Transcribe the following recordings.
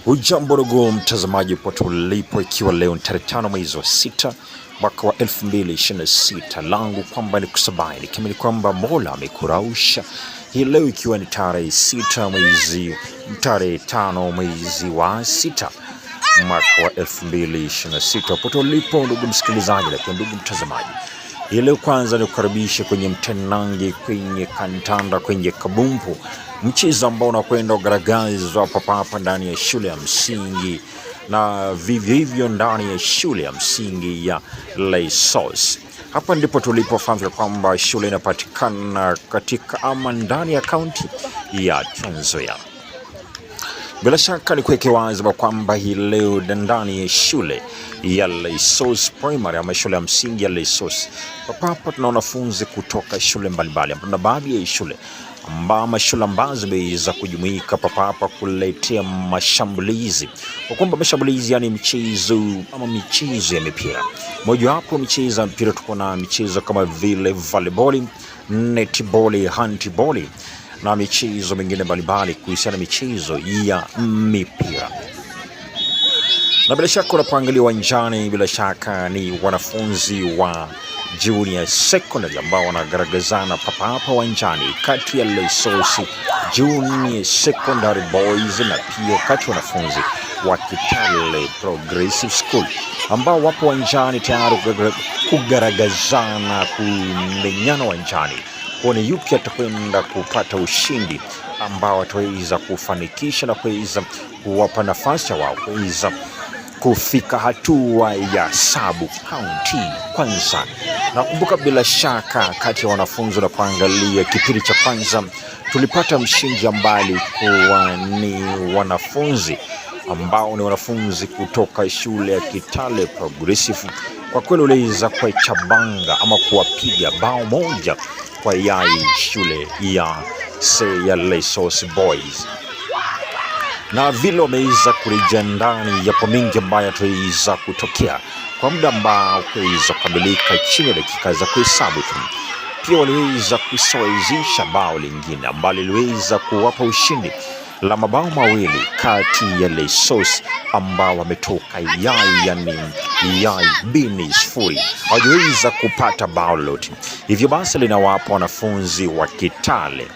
Hujambo ndugu mtazamaji popote ulipo, ikiwa leo ni tarehe 5 mwezi wa 6 mwaka wa 2026, langu kwamba ni kusabai nikimini kwamba Mola amekurausha hii leo, ikiwa ni tarehe 5 mwezi wa 6 mwaka wa 2026. Popote ulipo ndugu msikilizaji na ndugu mtazamaji, hii leo kwanza nikukaribishe kwenye mtenange, kwenye kantanda, kwenye kabumbu, mchezo ambao unakwenda ugaragazwa hapa ndani ya shule ya msingi na vivyo hivyo ndani ya shule ya msingi ya Leisos. Hapa ndipo tulipofahamu kwamba shule inapatikana katika ama ndani ya kaunti ya Trans Nzoia. Bila shaka ni kuweke wazi kwamba hii leo ndani ya shule ya Leisos Primary ama shule ya msingi ya Leisos, hapa tuna wanafunzi kutoka shule mbalimbali, na baadhi ya shule ambazo zimeweza kujumuika hapa kuletea mashambulizi, kwa kwamba mashambulizi yani michezo ya mipira. Mojawapo michezo ya mpira, tuko na michezo kama vile volleyball, netball, handball na michezo mingine mbalimbali kuhusiana na michezo ya mipira. Na bila shaka unapoangalia uwanjani, bila shaka ni wanafunzi wa junior secondary ambao wanagaragazana hapa uwanjani kati ya Leisos Junior Secondary Boys na pia kati ya wanafunzi wa Kitale Progressive School ambao wapo uwanjani tayari kugaragazana, kumenyana uwanjani kuone yupi atakwenda kupata ushindi ambao ataweza kufanikisha na kuweza kuwapa nafasi wao kuweza kufika hatua ya sub county kwanza. Nakumbuka bila shaka kati ya wanafunzi na kuangalia kipindi cha kwanza tulipata mshindi ambaye alikuwa ni wanafunzi kutoka shule ya Kitale Progressive. Kwa kweli uliweza kuchabanga ama kuwapiga bao moja kwa yai shule ya Leisos Boys, na vile wameweza kurejea ndani yapo mengi ambayo yataweza kutokea kwa muda ambao kuweza kukamilika chini ya dakika za kuhesabu tu. Pia waliweza kusawazisha bao lingine ambalo liliweza kuwapa ushindi la mabao mawili kati ya Leisos ambao wametoka yai bini sifuri, hawajaweza kupata bao lolote. Hivyo basi linawapa wanafunzi wa Kitale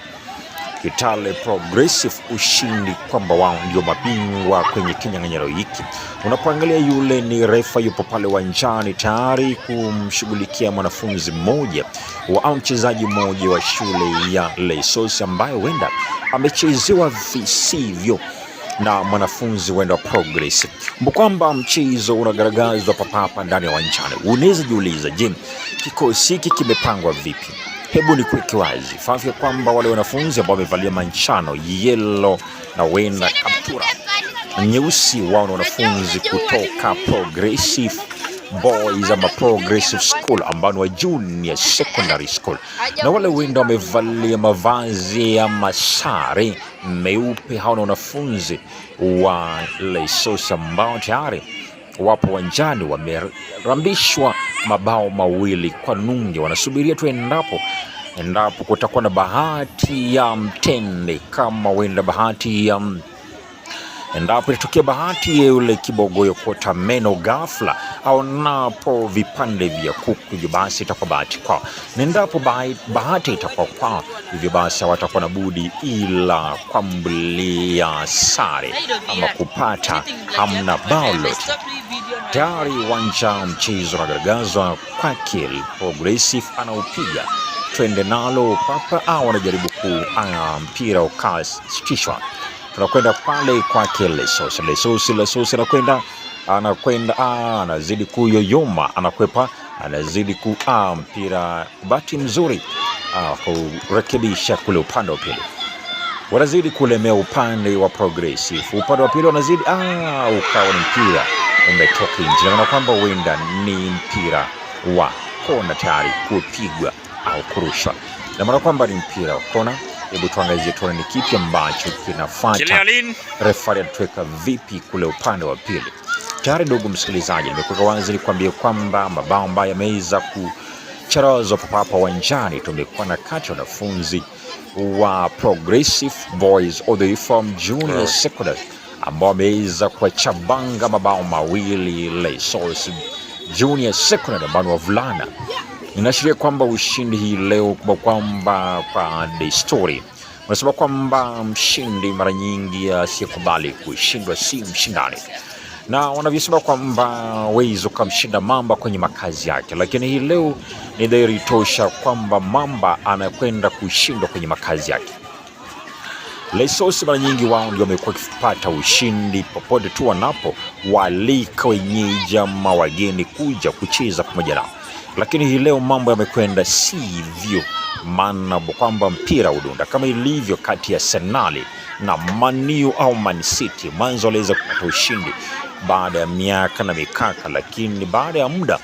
Progressive ushindi kwamba wao ndio mabingwa kwenye kinyang'anyiro hiki. Unapoangalia yule ni refa yupo pale uwanjani tayari kumshughulikia mwanafunzi mmoja au mchezaji mmoja wa shule ya Leisos ambaye huenda amechezewa visivyo na mwanafunzi wenda Progressive. Kwamba mchezo unagaragazwa hapa ndani ya uwanjani. Unaweza jiuliza, je, kikosi hiki kimepangwa vipi? Hebu ni kuweke wazi fahamu kwamba wale wanafunzi ambao wamevalia manjano, yellow na wenda kaptura nyeusi, wao ni wanafunzi kutoka Progressive Boys ama Progressive School ambao ni wa Junior Secondary School, na wale wenda wamevalia mavazi ya masare meupe, hao ni wanafunzi wa Leisos ambao tayari wapo uwanjani, wamerambishwa mabao mawili kwa nunge. Wanasubiria tu endapo kutakuwa na bahati ya mtende, kama wenda endapo itokea bahati ya yule kibogoyo kuota meno ghafla au napo vipande vya kuku, basi itakuwa bahati kwao. Na endapo bahati itakuwa kwao, hivyo basi watakuwa na budi ila kuambulia sare ama kupata hamna bao lote. Tayari uwanja mchezo unagaragazwa kwake Progressive anaupiga, twende nalo papa au anajaribu mpira ukasitishwa. Tunakwenda pale kwake Leisos anakwenda anazidi kuyoyoma, anakwepa, anazidi mpira bahati mzuri kurekebisha kule upande wa pili, wanazidi kulemea upande wa Progressive. Upande wa pili wanazidi ukawa ni mpira umetoka nje, na kwamba huenda ni mpira wa kona tayari kupigwa au kurushwa, na maana kwamba ni mpira wa kona. Hebu tuangalie tuone ni kipi ambacho kinafuata, refari anatuweka vipi kule upande wa pili. Tayari ndugu msikilizaji, nimekuwa wazi nikwambie kwamba mabao ambayo yameweza kucharazwa hapa uwanjani, tumekuwa na kati ya wanafunzi wa Progressive Boys all the way from Junior Secondary ambao wameweza kuwachabanga mabao mawili Lesos Junior Secondary ambao ni wavulana. Inaashiria kwamba ushindi hii leo kwamba kwa desturi unasema kwamba mshindi mara nyingi asiyekubali kushindwa si mshindani, na wanavyosema kwamba wezi ukamshinda mamba kwenye makazi yake, lakini hii leo ni dhahiri tosha kwamba mamba anakwenda kushindwa kwenye makazi yake. Lesos mara nyingi wao ndio wamekuwa wakipata ushindi popote tu wanapo walika wenyeji ama wageni kuja kucheza pamoja nao, lakini hii leo mambo yamekwenda sivyo, maana kwamba mpira udunda kama ilivyo kati ya Arsenal na Man U au Man City. Mwanzo waliweza kupata ushindi baada ya miaka na mikaka, lakini baada ya muda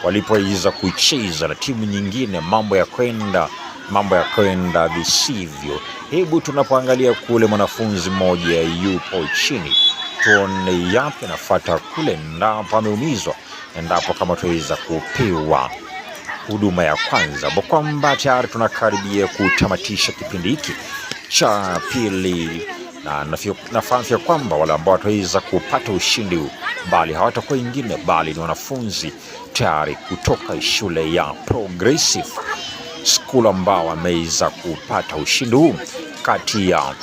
walipoweza kucheza na timu nyingine mambo ya kwenda visivyo. Hebu tunapoangalia kule mwanafunzi mmoja yupo chini, tuone yapi anafuata kule, endapo ameumizwa, endapo kama tuweza kupewa huduma ya kwanza. Kwamba tayari tunakaribia kutamatisha kipindi hiki cha pili, na nafahamu kwamba wale ambao wataweza kupata ushindi huu bali hawatakuwa wengine bali ni wanafunzi tayari kutoka shule ya Progressive School ambao wameweza kupata ushindi huu kati ya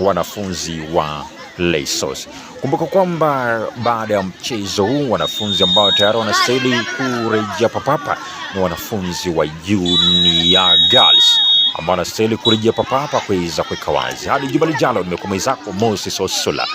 wanafunzi wa Lesos. Kumbuka kwamba baada ya mchezo huu wanafunzi ambao tayari wanastahili kurejea papapa ni wanafunzi wa Junior Girls ambao wanastahili kurejea papapa kuweza kuweka wazi. Hadi juma lijalo, nimekuwa mwenzako Moses Osula.